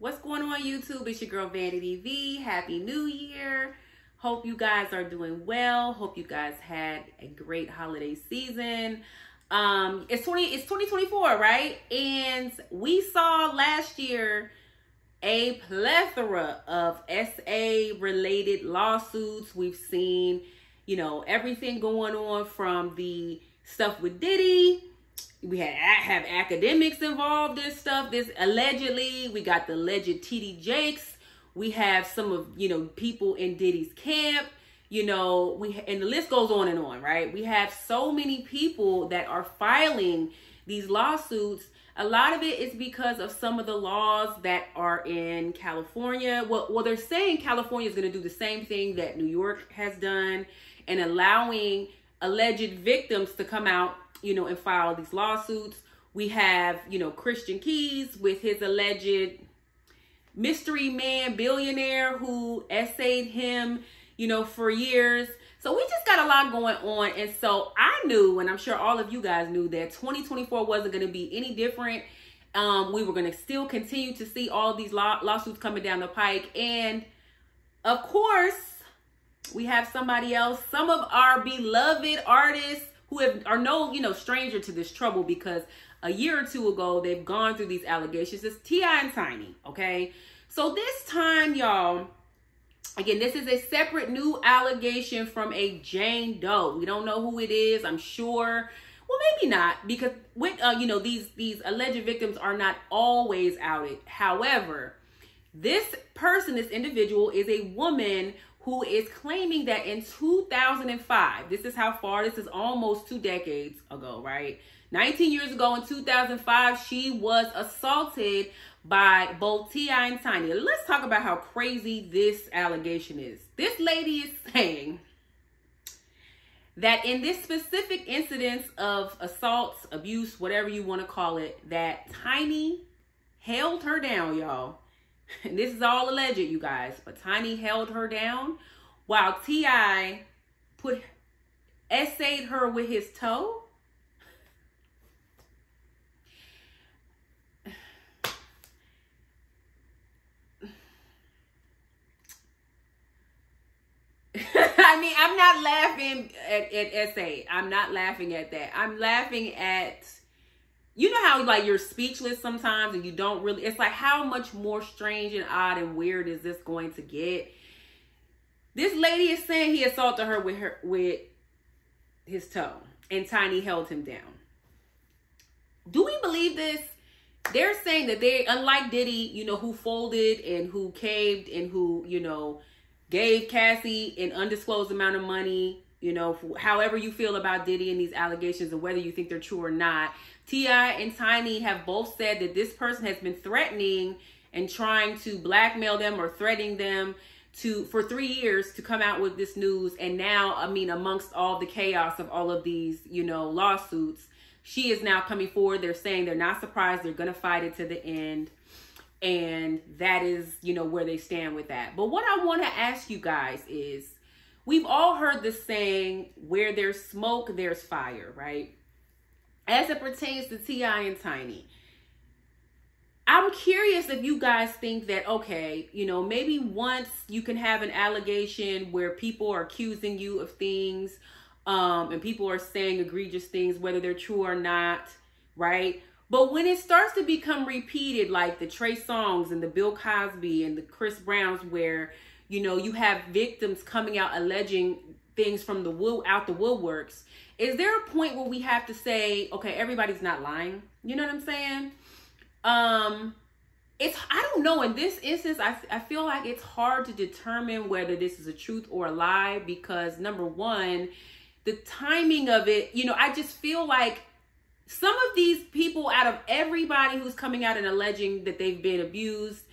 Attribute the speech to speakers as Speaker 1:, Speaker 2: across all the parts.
Speaker 1: What's going on, YouTube? It's your girl Vanity V. Happy New Year. Hope you guys are doing well. Hope you guys had a great holiday season. It's 2024, right? And we saw last year a plethora of SA related lawsuits. We've seen, everything going on from the stuff with Diddy. We have academics involved in stuff. This allegedly, we got the alleged TD Jakes. We have some of, people in Diddy's camp, and the list goes on, right? We have so many people that are filing these lawsuits. A lot of it is because of some of the laws that are in California. Well, they're saying California is going to do the same thing that New York has done and allowing alleged victims to come out, and file these lawsuits. We have, Christian Keys with his alleged mystery man billionaire who essayed him, for years. So we just got a lot going on. And so I knew, and I'm sure all of you guys knew, that 2024 wasn't going to be any different. We were going to still continue to see all these lawsuits coming down the pike. And of course, we have somebody else, some of our beloved artists who are no, stranger to this trouble, because a year or two ago, they've gone through these allegations. It's T.I. and Tiny, okay? So this time, y'all, again, this is a separate new allegation from a Jane Doe. We don't know who it is, I'm sure. Well, maybe not, because with, these alleged victims are not always outed. However, this person, this individual, is a woman who is claiming that in 2005, this is how far, this is almost 2 decades ago, right? 19 years ago in 2005, she was assaulted by both T.I. and Tiny. Let's talk about how crazy this allegation is. This lady is saying that in this specific incidence of assaults, abuse, whatever you want to call it, that Tiny held her down, y'all. And this is all alleged, you guys, but Tiny held her down while T.I. essayed her with his toe. I mean, I'm not laughing at essay. I'm not laughing at that. I'm laughing at, how like you're speechless sometimes and you don't really, it's like, how much more strange and odd and weird is this going to get? This lady is saying he assaulted her with his toe and Tiny held him down. Do we believe this? They're saying that they, unlike Diddy, who folded and who caved and who, gave Cassie an undisclosed amount of money, however you feel about Diddy and these allegations and whether you think they're true or not, T.I. and Tiny have both said that this person has been threatening and trying to blackmail them or threatening them for 3 years to come out with this news. And now, amongst all the chaos of all of these, lawsuits, she is now coming forward. They're saying they're not surprised. They're going to fight it to the end. And that is, where they stand with that. But what I want to ask you guys is, we've all heard this saying, where there's smoke, there's fire, right? As it pertains to T.I. and Tiny, I'm curious if you guys think that, okay, maybe once you can have an allegation where people are accusing you of things, and people are saying egregious things, whether they're true or not, right? But when it starts to become repeated, like the Trey Songz and the Bill Cosby and the Chris Browns, where, you have victims coming out alleging things from out the woodworks, is there a point where we have to say, okay, everybody's not lying? You know what I'm saying? I don't know. In this instance, I feel like it's hard to determine whether this is a truth or a lie, because number one, the timing of it, I just feel like some of these people, out of everybody who's coming out and alleging that they've been abused,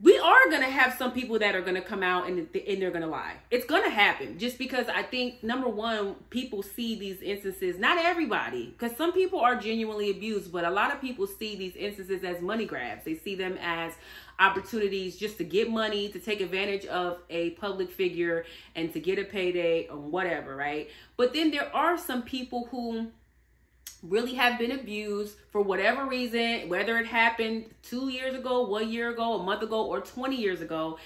Speaker 1: we are going to have some people that are going to come out and they're going to lie. It's going to happen, just because I think, number one, people see these instances, not everybody, because some people are genuinely abused, but a lot of people see these instances as money grabs. They see them as opportunities just to get money, to take advantage of a public figure and to get a payday or whatever, right? But then there are some people who really have been abused for whatever reason, whether it happened 2 years ago, 1 year ago, a month ago, or 20 years ago.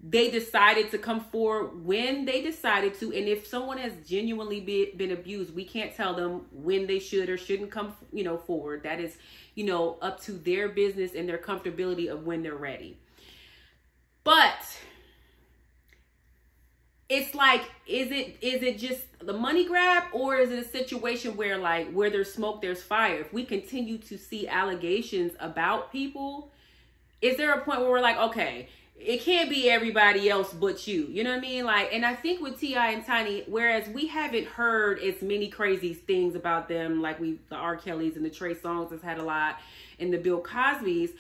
Speaker 1: They decided to come forward when they decided to. And if someone has genuinely been abused, we can't tell them when they should or shouldn't come, forward. That is, up to their business and their comfortability of when they're ready. But it's like, is it just the money grab, or is it a situation where, like, where there's smoke, there's fire? If we continue to see allegations about people, is there a point where we're like, okay, it can't be everybody else but you? You know what I mean? Like, and I think with T.I. and Tiny, whereas we haven't heard as many crazy things about them, like the R. Kellys and the Trey Songz has had a lot, and the Bill Cosbys.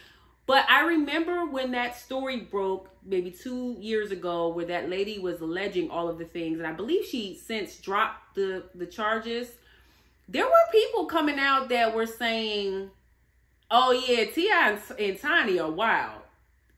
Speaker 1: But I remember when that story broke maybe 2 years ago, where that lady was alleging all of the things, and I believe she since dropped the charges. There were people coming out that were saying, oh yeah, T.I. and Tiny are wild.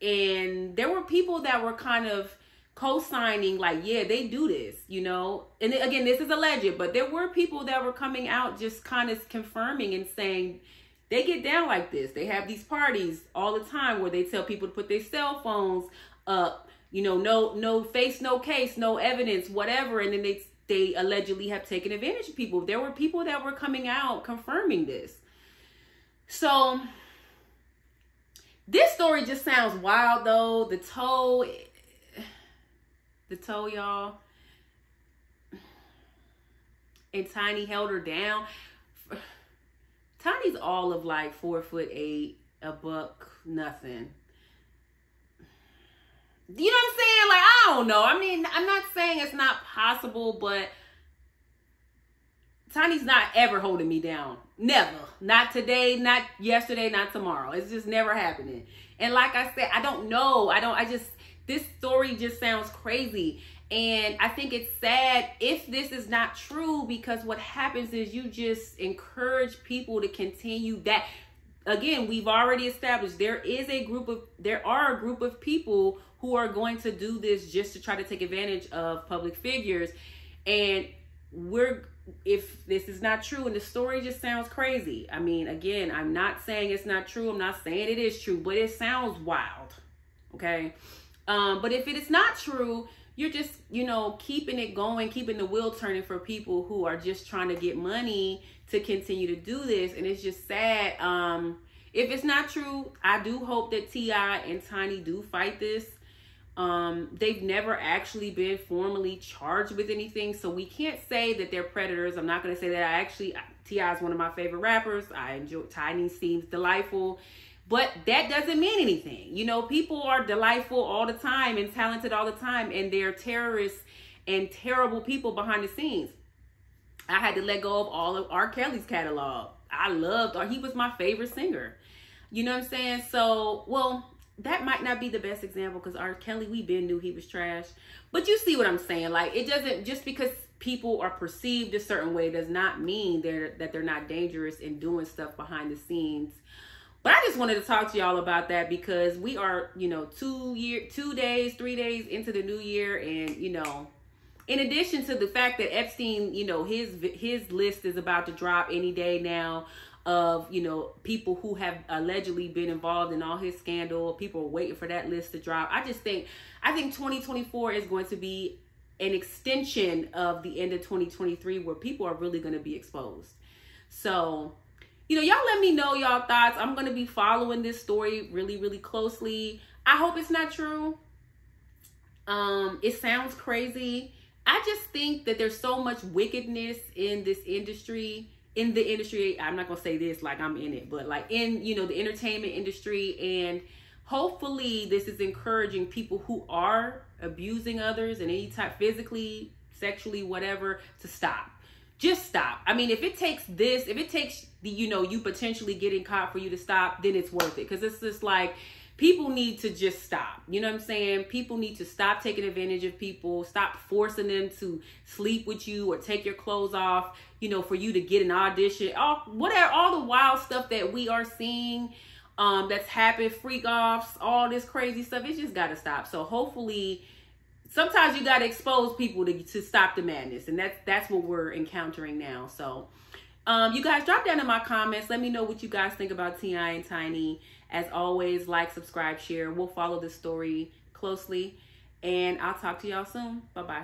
Speaker 1: And there were people that were kind of co-signing, like, yeah, they do this, And again, this is alleged, but there were people that were coming out just kind of confirming and saying they get down like this. They have these parties all the time where they tell people to put their cell phones up, no face, no case, no evidence, whatever. And then they allegedly have taken advantage of people. There were people that were coming out confirming this. So this story just sounds wild, though. The toe, y'all. And Tiny held her down. Tiny's all of like 4'8", a buck, nothing. You know what I'm saying? Like, I don't know. I mean, I'm not saying it's not possible, but Tiny's not ever holding me down. Never. Not today, not yesterday, not tomorrow. It's just never happening. And like I said, I don't know. This story just sounds crazy. And I think it's sad if this is not true, because what happens is you just encourage people to continue that. Again, we've already established there are a group of people who are going to do this just to try to take advantage of public figures. And if this is not true, and the story just sounds crazy. I mean, again, I'm not saying it's not true. I'm not saying it is true, but it sounds wild. Okay. But if it is not true, you're just, keeping it going, keeping the wheel turning for people who are just trying to get money to continue to do this. And it's just sad. If it's not true, I do hope that T.I. and Tiny do fight this. They've never actually been formally charged with anything, so we can't say that they're predators. I'm not going to say that. T.I. is one of my favorite rappers. I enjoy Tiny, seems delightful. But that doesn't mean anything. People are delightful all the time and talented all the time, and they're terrorists and terrible people behind the scenes. I had to let go of all of R. Kelly's catalog. He was my favorite singer. You know what I'm saying? So, well, that might not be the best example, because R. Kelly, we been knew he was trash. But you see what I'm saying? Like, it doesn't, just because people are perceived a certain way does not mean that they're not dangerous and doing stuff behind the scenes. But I just wanted to talk to y'all about that, because we are, 3 days into the new year. And, in addition to the fact that Epstein, his list is about to drop any day now of, people who have allegedly been involved in all his scandal. People are waiting for that list to drop. I think 2024 is going to be an extension of the end of 2023, where people are really going to be exposed. So, y'all let me know y'all thoughts. I'm going to be following this story really, really closely. I hope it's not true. It sounds crazy. I just think that there's so much wickedness in this industry. In the industry, I'm not going to say this like I'm in it, but like in, the entertainment industry. And hopefully this is encouraging people who are abusing others in any type, physically, sexually, whatever, to stop. Just stop. I mean, if it takes you potentially getting caught for you to stop, then it's worth it. Because it's just like, people need to just stop. You know what I'm saying? People need to stop taking advantage of people. Stop forcing them to sleep with you or take your clothes off, for you to get an audition. All the wild stuff that we are seeing that's happened, freak offs, all this crazy stuff. It's just got to stop. So hopefully, sometimes you got to expose people to stop the madness. And that's what we're encountering now. So You guys drop down in my comments. Let me know what you guys think about T.I. and Tiny. As always, like, subscribe, share. We'll follow this story closely. And I'll talk to y'all soon. Bye-bye.